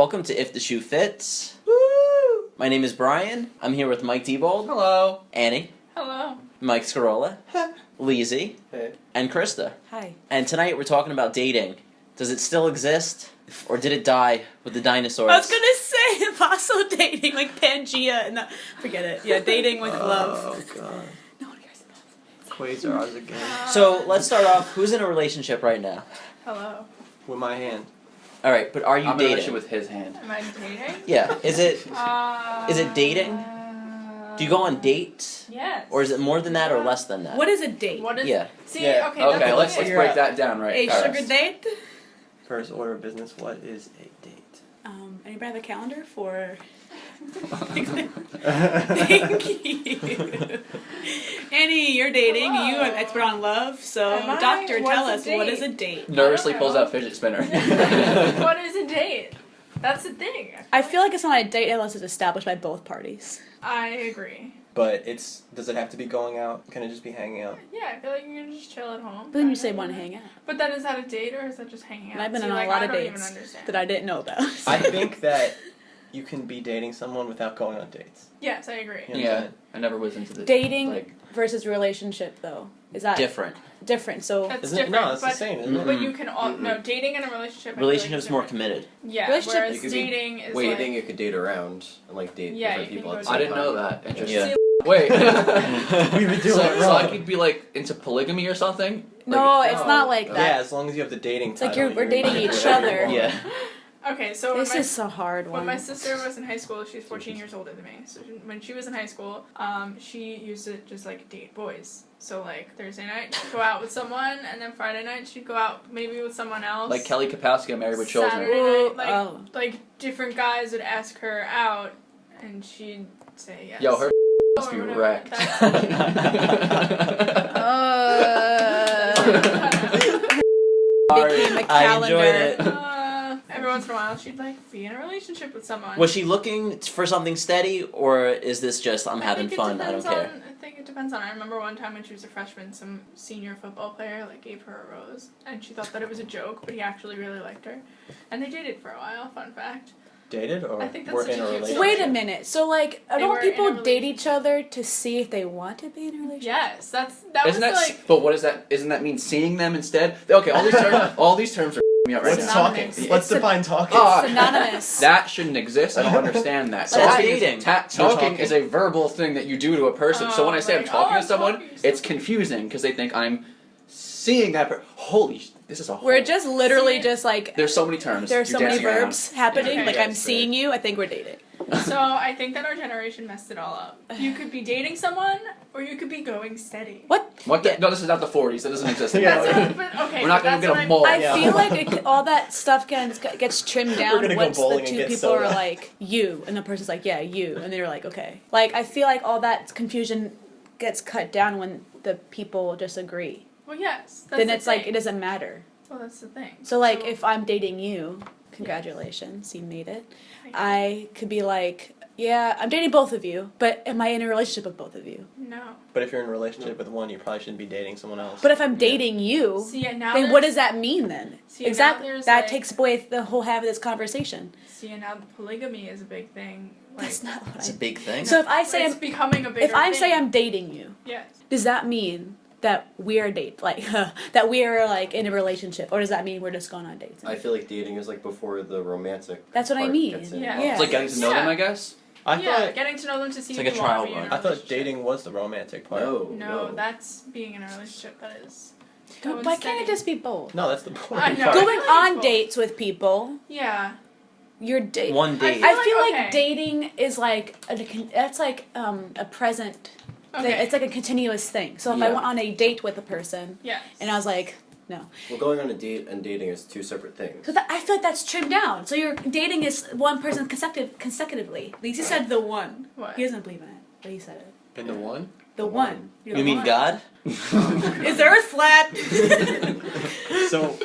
Welcome to If the Shoe Fits. Woo! My name is Brian. I'm here with Mike Diebold. Hello. Annie. Hello. Mike Scarola. Lizzie. Hey. And Krista. Hi. And tonight we're talking about dating. Does it still exist? Or did it die with the dinosaurs? I was gonna say fossil dating, like Pangea, and forget it. Yeah, dating with love. Oh god. No one cares about Quasars again. So let's start off. Who's in a relationship right now? Hello. With my hand. Alright, but are you I'm in a dating? relationship with his hand. Am I dating? Yeah. Is it dating? Do you go on dates? Yes. Or is it more than that or less than that? What is a date? What is? Yeah. See, Yeah. okay. Okay, that's let's okay. break that down, right? A Alright. sugar date? First order of business, what is a date? Anybody have a calendar for? Thank Thank you. Annie, you're dating. Hello. You are an expert on love. So, Am I? doctor, What's tell a us what date? is a date. Nervously I don't pulls know. out fidget spinner. What is a date? That's the thing. I feel like it's not a date unless it's established by both parties. I agree. But does it have to be going out? Can it just be hanging out? Yeah, I feel like you can just chill at home. But then you say want to hang out. But then is that a date or is that just hanging out? And I've been See, on like, a lot I of don't even dates understand. that I didn't know about. I think that you can be dating someone without going on dates. Yes, I agree. You know what I'm Yeah, saying? I never was into the Dating like. versus relationship, though, is that Different. different? So That's Isn't it? different. No, it's the but, same, isn't it? but you can all no dating and a relationship. I feel like Relationship's is more different. committed. Yeah, Relationship- whereas You could be dating is waiting, like you could date around and like date Yeah, different you people can at go the I same didn't time. know that. Interesting. Yeah. Wait. We've been doing it so I wrong. could be like into polygamy or something? no, Like, it's not like Yeah, that. as long as you have the dating It's like title, we're dating you can do each whatever you other. want. Yeah. okay. So This when my, is a hard when one. my sister was in high school, she's 14 years older than me. So when she was in high school, she used to just like date boys. So like Thursday night she'd go out with someone, and then Friday night she'd go out maybe with someone else. Like Kelly Kapowski, Married with Children. Saturday Ooh, night, oh. like different guys would ask her out, and she'd say yes. Yo, her must Or be whatever. wrecked. Sorry, Became a I enjoyed it. calendar. Every once in a while, she'd like be in a relationship with someone. Was she looking for something steady, or is this just I'm having think it fun, I don't depends care? I think it depends on. I remember one time when she was a freshman, some senior football player like gave her a rose, and she thought that it was a joke, but he actually really liked her, and they dated for a while. Fun fact. Dated or I think that's we're such in a a cute relationship? Wait a minute. So like, They were don't in a people date each relationship. other to see if they want to be in a relationship? Yes, that Isn't was that? like. But what is that? Isn't that mean seeing them instead? Okay, all these terms are me out right What's now. Synonymous. talking? Let's It's a- define talking. Ah, Synonymous. That shouldn't exist. I don't understand that. So Talking it's dating. talking Talking. is a verbal thing that you do to a person. So when I say I'm like, talking I'm to someone, talking to it's confusing because they think I'm seeing that person. This is a whole. We're just literally See? just like There's so many terms. there's so You're many dancing around. verbs happening. Okay. Like Yeah, I'm it's seeing you. I think we're dating. So I think that our generation messed it all up. You could be dating someone, or you could be going steady. What? What? The, Yeah. No, this is not the 40s. That doesn't exist. Yeah. That's but okay. We're not gonna that's get what a I- mole. I Yeah. feel like all that stuff gets trimmed down gonna go once the bowling and two get people soda. are like you, and the person's like yeah you, and they're like okay. Like I feel like all that confusion gets cut down when the people just agree. Well, yes. That's Then the it's like thing. it doesn't matter. Well, that's the thing. So like if I'm dating you, congratulations, you made it. I could be like, yeah, I'm dating both of you, but am I in a relationship with both of you? No. But if you're in a relationship with one, you probably shouldn't be dating someone else. But if I'm dating you, See, and now then what there's- does that mean then? See, and now Exactly. there's, That like- takes away the whole half of this conversation. See, and now polygamy is a big thing. Like, That's not what It's I. a big thing. So if I say it's becoming a bigger if I say thing. I'm dating you, Yes. does that mean that we are that we are like in a relationship, or does that mean we're just going on dates? I feel like dating is like before the romantic. That's what I part mean. gets in Yeah. involved. Yeah. It's like getting to know them, I guess. I yeah, thought getting to know them to see It's if like a you want trial to be in a run. I thought relationship. dating was the romantic part. No. That's being in a relationship. That is. Why can't it just be both? No, that's the point. I know. part. Going feel like on both. dates with people, Yeah. you're dating. One date. I feel like Okay. dating is like that's like a present. Okay. Thing. It's like a continuous thing. So if I Yeah. went on a date with a person Yes. and I was like, no, Well, going on a date and dating is two separate things. so I feel like that's trimmed down. So you're dating is one person consecutively. Lisa said the one. What? He doesn't believe in it, but he said it. In the one? The one. You're You the mean one. God? Is the Earth flat? So,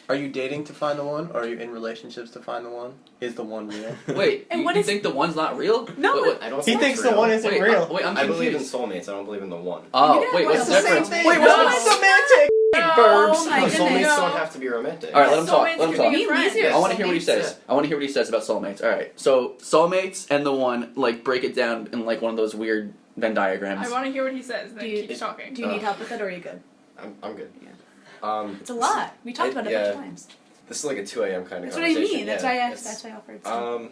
are you dating to find the one, or are you in relationships to find the one? Is the one real? Wait, And you, what you is- think the one's not real? No, Wait, I don't He think thinks it's the one real. isn't wait, real. Wait, I'm I believe in confused. soulmates. I don't believe in the one. Oh, Yeah, wait, well, what's it's the the difference? same thing. Wait, No, what's it's the semantic. verbs. Oh my Soulmates goodness. don't have to be romantic. All right, let him talk. Soulmates Let him could talk. be Me friends. easier. I want to hear what he Soulmates. says. I want to hear what he says about soulmates. All right, so soulmates and the one, like, break it down in like one of those weird Venn diagrams. I want to hear what he says. Then Do you- keep talking. Do you need help with it, or are you good? I'm good. Yeah. It's a lot. We talked about it a bunch of times. This is like a 2 a.m. kind of That's what I conversation. mean. That's yeah, why I it's- That's why I offered. So.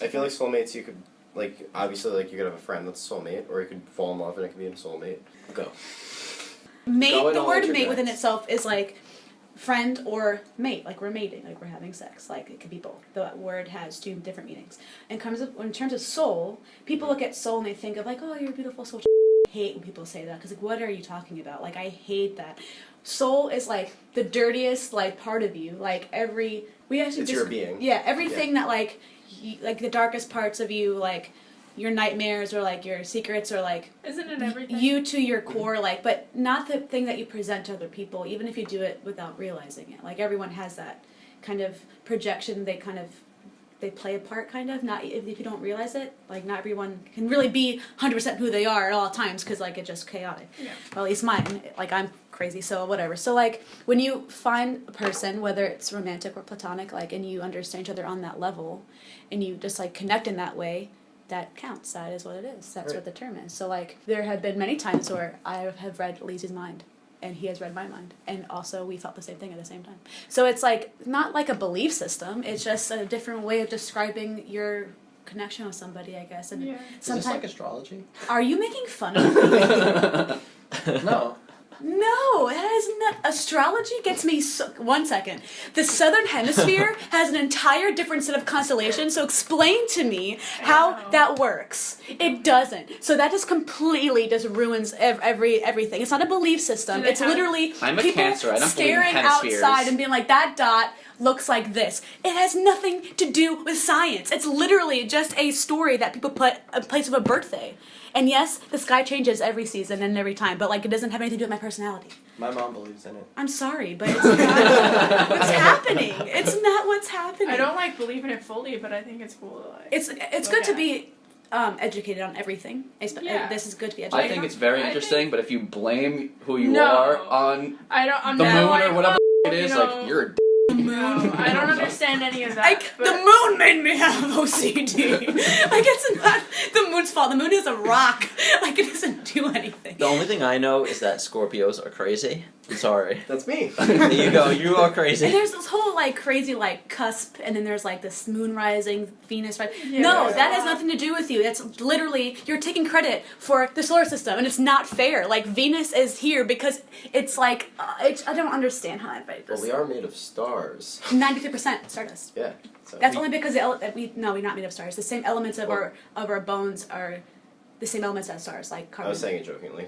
I feel like soulmates, you could, like, obviously, like, you could have a friend that's a soulmate, or you could fall in love and it could be a soulmate. Go. Mate, Go in the all word interjects. mate within itself is like friend or mate, like we're mating, like we're having sex, like it could be both. The word has two different meanings. In terms of soul, people look at soul and they think of like, oh, you're a beautiful soul. I hate when people say that because like, what are you talking about? Like, I hate that. Soul is like the dirtiest like part of you. Like we actually It's your being. Yeah, everything that like like the darkest parts of you, like your nightmares or like your secrets or like Isn't it everything? you to your core, like, but not the thing that you present to other people, even if you do it without realizing it. Like, everyone has that kind of projection, they play a part, kind of, not if you don't realize it. Like, not everyone can really be 100% who they are at all times, because, like, it's just chaotic. Yeah. Well, at least mine, like, I'm crazy, so whatever. So, like, when you find a person, whether it's romantic or platonic, like, and you understand each other on that level, and you just, like, connect in that way, that counts. That is what it is. That's Right. what the term is. So, like, there have been many times where I have read Lizzie's mind, and he has read my mind, and also we felt the same thing at the same time. So it's, like, not like a belief system. It's just a different way of describing your connection with somebody, I guess. And Yeah. Is this sometimes, like astrology? are you making fun of me? No. No, that is not. Astrology gets me so. 1 second. The southern hemisphere has an entire different set of constellations, so explain to me how know. that works. It doesn't. So that just completely just ruins everything. It's not a belief system. Do they It's have- literally I'm a people Cancer. I don't believe in staring hemispheres. outside and being like, that dot looks like this. It has nothing to do with science. It's literally just a story that people put in place of a birthday. And yes, the sky changes every season and every time, but like it doesn't have anything to do with my personality. My mom believes in it. I'm sorry, but it's not what's happening. It's not what's happening. I don't like believe in it fully, but I think it's cool to like. It's look good to at. be educated on everything. Yeah. This is good to be I educated. think it's very I interesting, but if you blame who you No. are on I'm the not moon like, or whatever oh, it is, you know, like, you're a No, I don't understand any of that. but the moon made me have OCD. Like, it's not the moon's fault. The moon is a rock. Like, it doesn't do anything. The only thing I know is that Scorpios are crazy. I'm sorry. That's me. There you go. You are And crazy. there's this whole, like, crazy, like, cusp, and then there's, like, this moon rising, Venus rising. Yeah, No, there's that a has lot. nothing to do with you. That's literally, you're taking credit for the solar system, and it's not fair. Like, Venus is here because it's, like, I don't understand how I write Well, this. we are made of stars. 93% stardust. Yeah. So That's only because we're not made of stars. The same elements of Well- our bones are the same elements as stars, like I carbon. was saying it jokingly.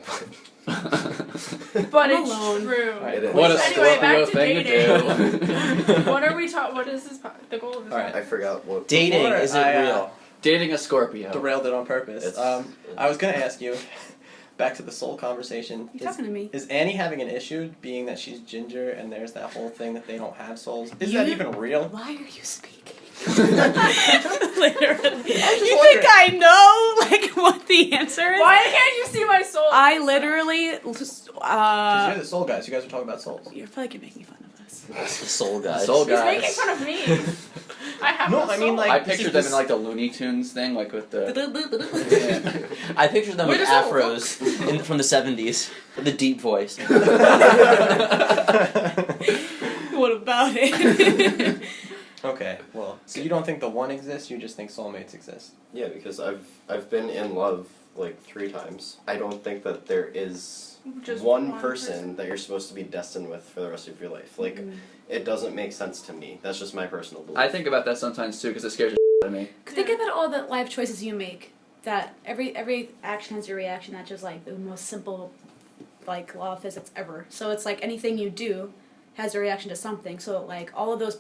But I'm it's alone. true. It is. What a Anyway, Scorpio back to thing to do. What are we talking? What is this? The goal of this? Alright. I forgot what. Dating, Before is it I, real? Dating a Scorpio. Derailed it on purpose. It's- I was gonna ask you, back to the soul conversation. You talking to me? Is Annie having an issue being that she's ginger and there's that whole thing that they don't have souls? Is that You- even real? Why are you speaking? Literally. You think wondering. I know, like, what the answer is? Why can't you see my soul? I literally, Because you're the soul guys. You guys are talking about souls. you're like, you're making fun of us. The soul guys. Soul He's guys. making fun of me. I have No, no I mean, soul. like- I this pictured is them this- in like the Looney Tunes thing, like with the. I picture them Where with does it afros from the 70s. With the deep voice. What about it? Okay, well, so you don't think the one exists, you just think soulmates exist. Yeah, because I've been in love like 3 times. I don't think that there is Just one person that you're supposed to be destined with for the rest of your life. Like, Mm. it doesn't make sense to me. That's just my personal belief. I think about that sometimes too because it scares the shit out of me. Think about all the life choices you make. That every action has a reaction. That's just like the most simple, like, law of physics ever. So it's like anything you do has a reaction to something. So like all of those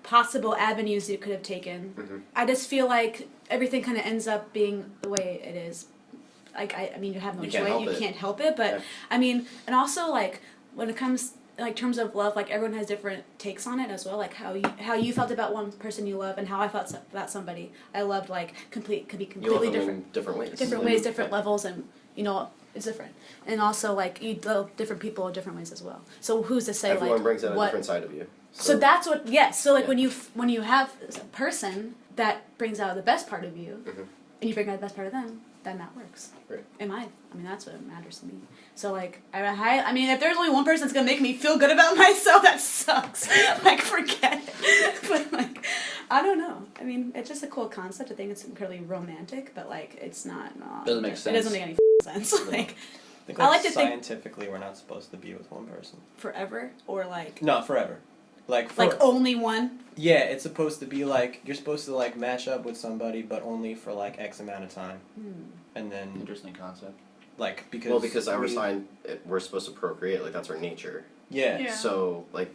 possible avenues you could have taken. Mhm. I just feel like everything kind of ends up being the way it is. Like I mean, you have no You choice. can't help You it. can't help it. But Yeah. I mean, and also like when it comes like terms of love, like everyone has different takes on it as well. Like how you felt about one person you love and how I felt about somebody I loved. Like could be You love completely them different in different ways. different ways, different levels, and you know It's different, and also like you love different people in different ways as well. So who's to say Everyone like brings out a what? different side of you. So that's what. Yes. So like Yeah. when you have a person that brings out the best part of you, Mhm. and you bring out the best part of them, then that works. Right. I mean, that's what matters to me. So like, I mean, if there's only one person that's gonna make me feel good about myself, that sucks. Like, forget it. But like, I don't know. I mean, it's just a cool concept. I think it's incredibly romantic, but like, it's not. Doesn't make It sense. doesn't make any sense. Like, I think I like to think- scientifically we're not supposed to be with one person. forever or like, Not forever. Like only one. yeah, it's supposed to be like you're supposed to like match up with somebody, but only for like X amount of time, and then Interesting concept. like because we're supposed to procreate, like that's our nature. yeah. Yeah. So like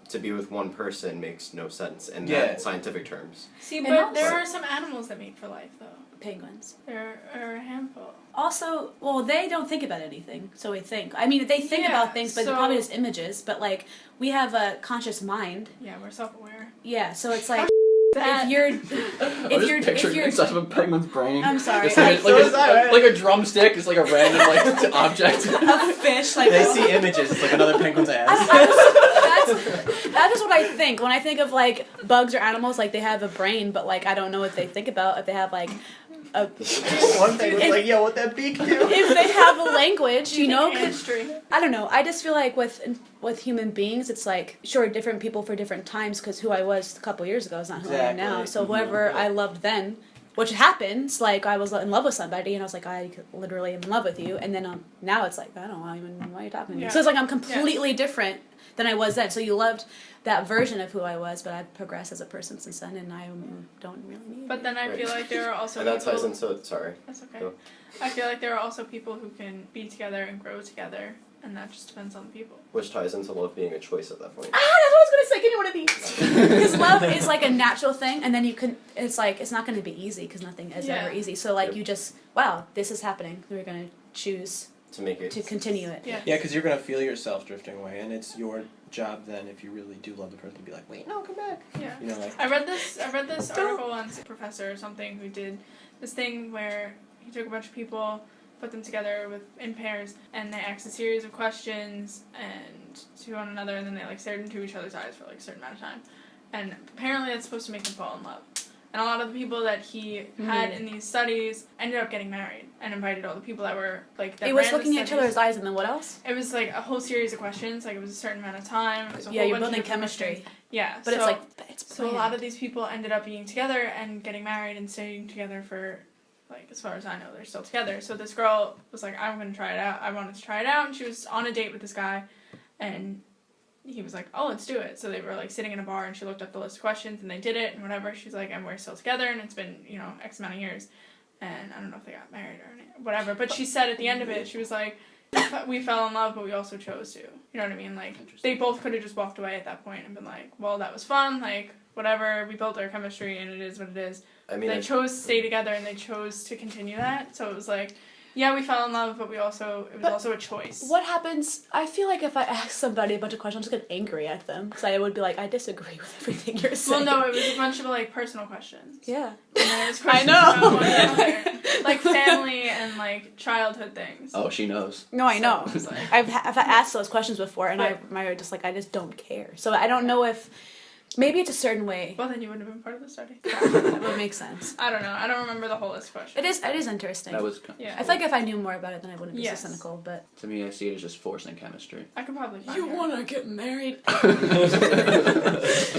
to be with one person makes no sense in Yeah. that scientific terms. See, And but also- there are some animals that mate for life, though. Penguins. There are a handful. Also, well, they don't think about anything, so we think. I mean, they think Yeah, about things, but so- probably just images. But like, we have a conscious mind. Yeah, we're self-aware. Yeah, so it's like That- if you're, I'm if just you're, picturing inside of a penguin's brain. I'm sorry, It's like, So is that, right? like a drumstick. It's like a random like object. a fish, like They see images. It's like another penguin's ass. that's just what I think when I think of like bugs or animals. Like they have a brain, but like I don't know what they think about. If they have like a, One penguin's like, yo, what that beak do? if they have a language, you know, 'cause- history. I don't know. I just feel like with human beings, it's like sure different people for different times. Because who I was a couple years ago is not who I am now. Exactly. So whoever I loved then, which happens, like I was in love with somebody, and I was like, I literally am in love with you, and then now it's like I don't know even why you're talking to me. Yeah. So it's like I'm completely different than I was then. So you loved that version of who I was, but I've progressed as a person since then, and I don't really need. But then I Right. feel like there are also And that people. ties into sorry. That's okay. Go. I feel like there are also people who can be together and grow together, and that just depends on the people. Which ties into love being a choice at that point. That's what I was gonna say. Give me one of these. Because love is like a natural thing, and then you can. It's like it's not gonna be easy because nothing is Yeah. ever easy. So like Yep. you just wow, this is happening. We're gonna choose To make it to continue it. Yeah. Yeah, because you're gonna feel yourself drifting away, and it's your job then, if you really do love the person, to be like, wait, no, come back. Yeah. You know, like I read this article once, a professor or something who did this thing where he took a bunch of people, put them together in pairs, and they asked a series of questions and to one another, and then they like stared into each other's eyes for like a certain amount of time, and apparently that's supposed to make them fall in love. And a lot of the people that he had in these studies ended up getting married and invited all the people that were like that It was ran the looking at each studies. other's eyes, and then what else? It was like a whole series of questions. Like it was a certain amount of time. It was a Yeah, whole you're bunch of building different chemistry. questions. Yeah, But it's like it's so a lot of these people ended up being together and getting married and staying together for, like, as far as I know, they're still together. So this girl was like, I'm going to try it out. I wanted to try it out. And she was on a date with this guy. And he was like, oh, let's do it. So they were, like, sitting in a bar and she looked up the list of questions and they did it and whatever. She's like, and we're still together and it's been, you know, X amount of years. And I don't know if they got married or whatever. But she said at the end of it, she was like, we fell in love, but we also chose to. You know what I mean? Like, they both could have just walked away at that point and been like, well, that was fun. Like, whatever. We built our chemistry and it is what it is. I mean, They chose to stay together and they chose to continue that. So it was like, yeah, we fell in love, but it was also a choice. What happens? I feel like if I ask somebody a bunch of questions, I'm just get angry at them because I would be like, I disagree with everything you're Well, saying. no, it was a bunch of like personal questions. Yeah. And then it was I questions know. about one another. Like family and like childhood things. Oh, she knows. No, I know. So it was like, I've asked those questions before, and Right. I just like I just don't care. So I don't know if maybe it's a certain way well, then you wouldn't have been part of the study. that would make sense. I don't know. I don't remember the whole list of questions. It is interesting. That was. Yeah. I feel like if I knew more about it, then I wouldn't be Yes. so cynical. But To me, I see it as just forcing chemistry. I could probably find her. want to get married?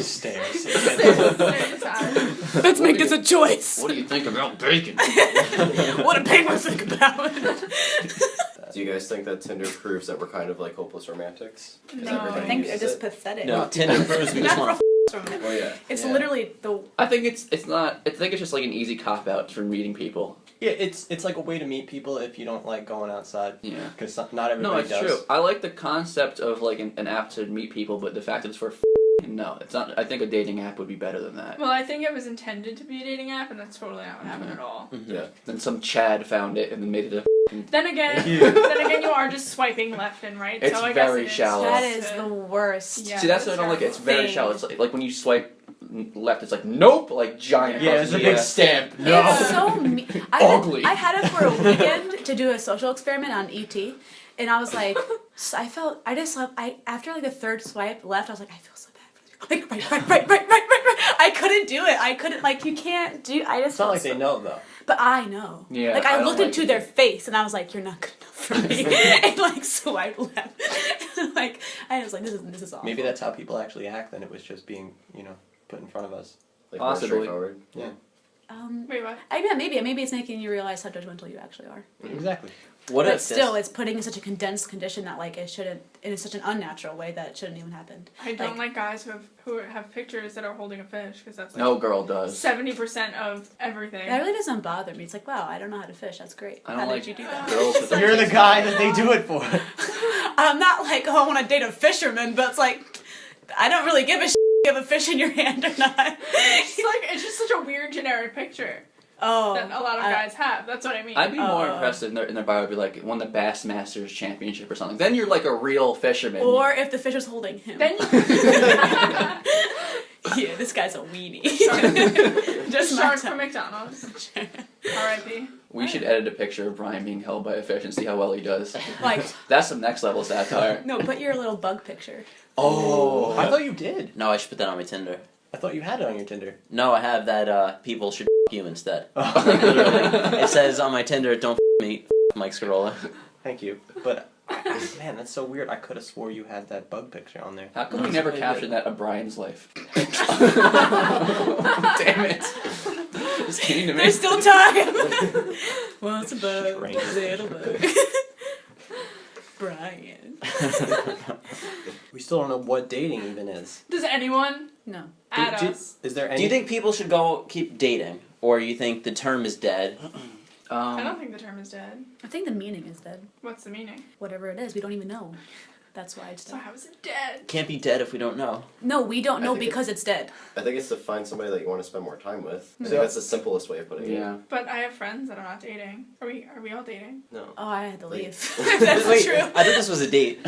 stairs. Very sad. Let's make this a choice. What do you think about bacon? What do penguins think about? do you guys think that Tinder proves that we're kind of like hopeless romantics? 'Cause No, everybody I think uses they're just it? pathetic. No, Tinder proves we just want to. Oh yeah. It's Yeah. literally the I think it's not. I think it's just like an easy cop out for meeting people. Yeah, it's like a way to meet people if you don't like going outside, Yeah. because not everybody No, it's does. true. I like the concept of like an app to meet people, but the fact that it's for no, it's not. I think a dating app would be better than that. Well, I think it was intended to be a dating app, and that's totally not what happened at all. Yeah. Then some Chad found it and then made it a. Then again, Yeah. you are just swiping left and right. It's so I guess very it is shallow. that just is a- the worst. Yeah, See, that's what I that's don't like. It's very thing. shallow. It's like when you swipe left, it's like nope, like giant. Yeah, across it's a the- big stamp. No. It's so Ugly. I had it for a weekend to do a social experiment on ET, and I was like, after like the third swipe left, I was like, I feel so bad. Like right. I couldn't do it. I couldn't, like, you can't do. I just. It's not felt like they know though. But I know. Yeah, Like I I don't looked like into it. their face and I was like, "You're not good enough for me," and like swiped left. Like I was like, "This is awful." Maybe that's how people actually act. Then it was just being, put in front of us. Like more Possibly. straightforward. Yeah. Wait, what? Maybe it's making you realize how judgmental you actually are. Exactly. What But if still, this, it's putting in such a condensed condition that like it shouldn't. It is such an unnatural way that it shouldn't even happen. I don't like guys who have pictures that are holding a fish because that's like No girl does. 70% of everything. That really doesn't bother me. It's like, wow, I don't know how to fish. That's great. I How don't like did you do that? girls with their You're the faces guy on. that they do it for. I'm not like, oh, I want to date a fisherman, but it's like, I don't really give a shit if you have a fish in your hand or not. It's just such a weird generic picture Oh, that a lot of guys have. That's what I mean. I'd be more Oh. impressed in their bio would be like won the Bassmasters Championship or something. Then you're like a real fisherman. or if the fish was holding him. Then you Yeah, this guy's a weenie. just my shark time. from McDonald's. R.I.P. We should edit a picture of Brian being held by a fish and see how well he does. Like, That's some next level satire. no, put your little bug picture. Oh, I thought you did. no, I should put that on my Tinder. I thought you had it on your Tinder. No, I have that. People should you instead. Oh. Like, literally, it says on my Tinder, "Don't me, Mike Scarola." Thank you. But man, that's so weird. I could have swore you had that bug picture on there. How come we That's never really captured weird. that of Brian's life? Damn it! It's came to me. There's still time. Once a bug, Strange. little bug. Brian. We still don't know what dating even is. Does anyone No. add Do- us? Is there any? Do you think people should keep dating, or you think the term is dead? I don't think the term is dead. I think the meaning is dead. What's the meaning? Whatever it is, we don't even know. That's why it's So dead. how is it dead? Can't be dead if we don't know. No, we don't I know think it- because it's dead. I think it's to find somebody that you want to spend more time with. I So- think that's the simplest way of putting it. Yeah. But I have friends that are not dating. Are we all dating? No. Oh, I had to Wait. leave. That's Wait, true. I thought this was a date.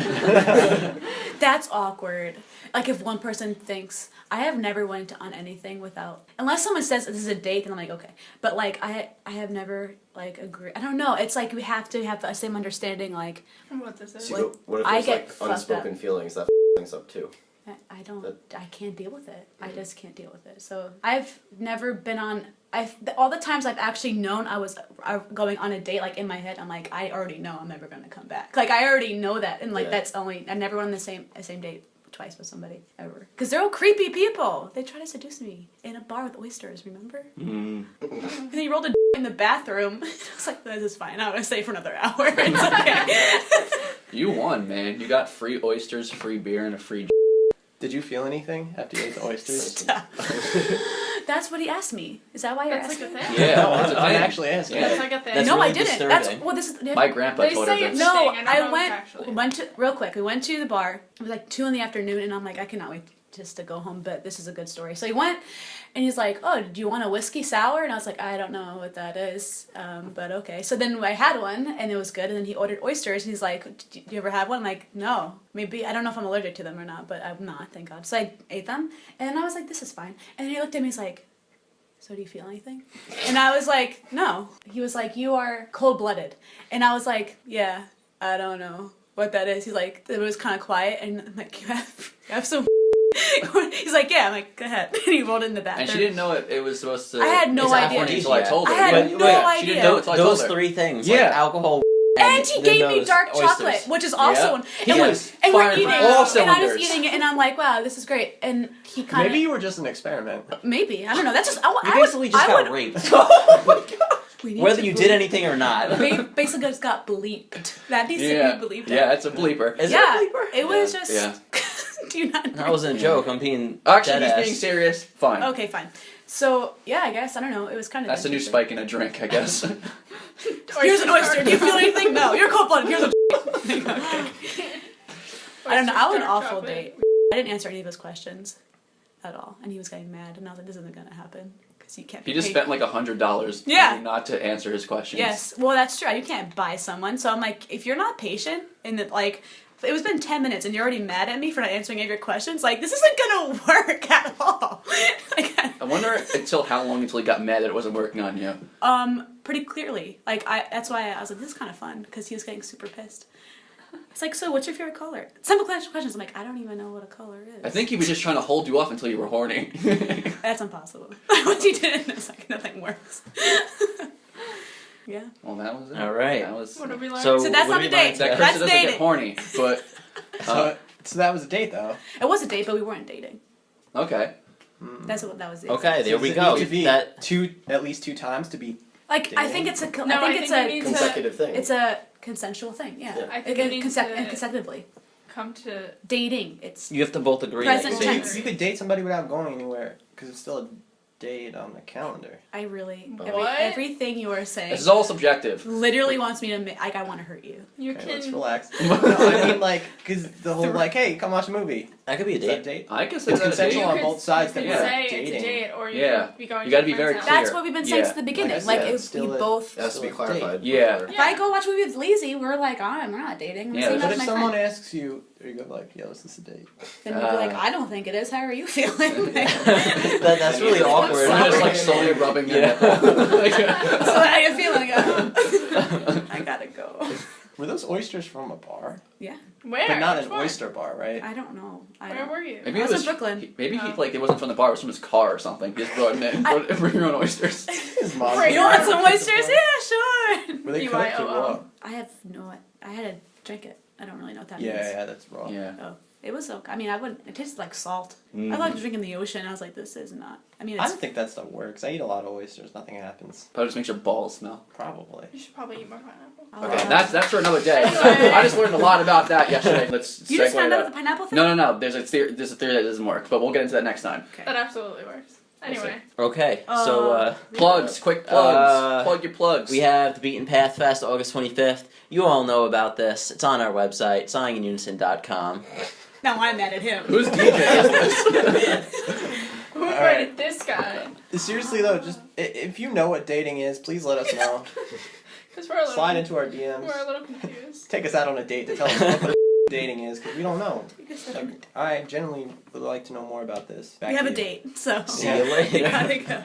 That's awkward. Like if one person thinks I have never went on anything without unless someone says this is a date, then I'm like okay. But like I have never like agreed. I don't know. It's like we have to have the same understanding. Like And what this is? So Like, what if I there's get like fucked unspoken up. feelings that things up too? I don't. That- I can't deal with it. I just can't deal with it. So I've never been on. All the times I've actually known I was going on a date. Like in my head, I'm like I already know I'm never gonna come back. Like I already know that, and like Yeah. that's only I've never went on the same date twice with somebody ever. Because they're all creepy people. They try to seduce me in a bar with oysters. Remember? Mm. And then he rolled a in the bathroom. I was like, this is fine. I'm gonna stay for another hour. It's okay. You won, man. You got free oysters, free beer, and a free. Did you feel anything after you ate the oysters? Stop. That's what he asked me. Is that why you're That's like asking? a thing. Yeah, No, that's a I'm thing. actually asking. Yeah. That's like a thing. That's No, really I didn't. disturbing. That's well. This is My grandpa They told say her it's- this. no. thing. I don't know I if it's went actually. went to real quick. We went to the bar. It was like 2 p.m, and I'm like, I cannot wait just to go home. But this is a good story. So he went, and he's like, oh, do you want a whiskey sour? And I was like, I don't know what that is, but okay. So then I had one, and it was good. And then he ordered oysters, and he's like, do you ever have one? I'm like, no. Maybe I don't know if I'm allergic to them or not, but I'm not. Thank God. So I ate them, and I was like, this is fine. And then he looked at me. He's like, so do you feel anything? And I was like, no. He was like, you are cold-blooded. And I was like, yeah, I don't know what that is. He's like, it was kind of quiet, and I'm like, you have some. He's like, yeah. I'm like, go ahead. And he rolled it in the bathroom. And she didn't know it was supposed to. I had no it's idea. aphrodisiac until I told her. I had Wait, no wait, idea. She didn't know it until I told Those her. 3 things, Yeah. like alcohol, And he then gave me those dark oysters. chocolate, which is also Yeah. one. He And, was and we're firing eating, from all and I'm just cylinders. eating it, and I'm like, wow, this is great. And he kind of Maybe you were just an experiment. maybe I don't know. That's just I, You I would basically just I got would, raped. Oh my god! we need Whether to you bleep- did anything or not. Basically just got bleeped. That needs Yeah, to be bleeped. yeah, it's a bleeper. Is Yeah, it a bleeper? it was Yeah, just. yeah. Do you not? That wasn't a joke. I'm being Actually, he's deadass. being serious. Fine. Okay, fine. So yeah, I guess I don't know. It was kind of. That's a new spike in a drink, I guess. Here's an oyster. Do you feel anything? No, you're cold-blooded. Here's a. Okay. I don't know. I was an Dark awful chocolate. date. I didn't answer any of his questions at all, and he was getting mad, and I was like, "This isn't gonna happen." So you can't. He be just paid. spent like $100 Yeah. not to answer his questions. Yes, well that's true. You can't buy someone. So I'm like, if you're not patient and that like. It was been 10 minutes and you're already mad at me for not answering any of your questions. Like, this isn't gonna work at all. Like, I wonder how long until he got mad that it wasn't working on you. pretty clearly. Like, that's why I was like, this is kind of fun, because he was getting super pissed. It's like, so what's your favorite color? Simple questions. I'm like, I don't even know what a color is. I think he was just trying to hold you off until you were horny. That's impossible. Once you did it, it's like, nothing works. Yeah. Well, that was it. All right. That was. What have we learned? So, So that's what not do a we date. learn That today? Krista That's doesn't get dating. horny, but So that was a date though. It was a date, but we weren't dating. okay. That's what that was. The Okay, there Does we it go. need to be That at least 2 times to be. Like, I Dating? think it's a. No, I think it's you a. need Consecutive thing. It's a consensual thing. Yeah. Yeah. I think Again, you need to consecutively. come to. Dating. It's. you have to both agree. Present that So you tense. you could date somebody without going anywhere because it's still a date on the calendar. I really. What? Everything you are saying. This is all subjective. Literally wants me to. Like, I want to hurt you. You Okay, can. let's relax. No, I mean like because the whole like, hey, come watch a movie. That could be a Is that a date. date? I consider It's that a consensual date. on could- both sides You that could we're say it's a dating. date, or you Yeah. could be going. You to gotta your be very friend's clear. house. That's what we've been saying Yeah. since the beginning. Like I Like, said, if still we a- both. It has to be Still a date. clarified. Yeah. before. If I go watch a movie with Lazy, we're like, we're not dating. We're Yeah, saying but that But with if my someone friend. asks you, are you go like, yo, is this a date? Then we'll be like, I don't think it is. How are you feeling? That's really awkward. We're just like slowly rubbing their Yeah. nipple. Like, So how you feeling? I gotta go. Were those oysters from a bar? Where? But not Which an one? oyster bar, right? I don't know. Where were you? maybe I it was was in Brooklyn. Maybe he Oh. like it wasn't from the bar. It was from his car or something. He just brought them in. Bring your own oysters. His mom. Right, You want some oysters? Yeah, sure. Were they cooked or BYOO. raw? I have no. I had to drink it. I don't really know what that Yeah, means. yeah, that's raw. Yeah. Oh, it was okay. I mean, I wouldn't. It tasted like salt. Mm. I like drinking the ocean. I was like, this is not. I mean, I it's don't think that stuff works. I eat a lot of oysters. Nothing happens. Probably just makes your balls smell. Probably. You should probably eat more pineapple. Okay, Oh. that's for another day. Anyway. I just learned a lot about that yesterday. Let's You just segue found it out up. about the pineapple thing. No. There's a theory that doesn't work, but we'll get into that next time. Okay. That absolutely works. Anyway, Okay, so Plugs, quick plugs. Plug your plugs. we have the Beaten Path Fest August 25th. You all know about this. It's on our website, sighingin.unison.com. No, I'm mad at him. Who's DJ is this? who All invited right. this guy? Seriously though, just if you know what dating is, please let us know. Because we're a little. Slide into our We're a DMs. little confused. Take us out on a date to tell us what the dating is, because we don't know. Like, I genuinely would like to know more about this. Back We have to a you. date, so See you later. gotta go.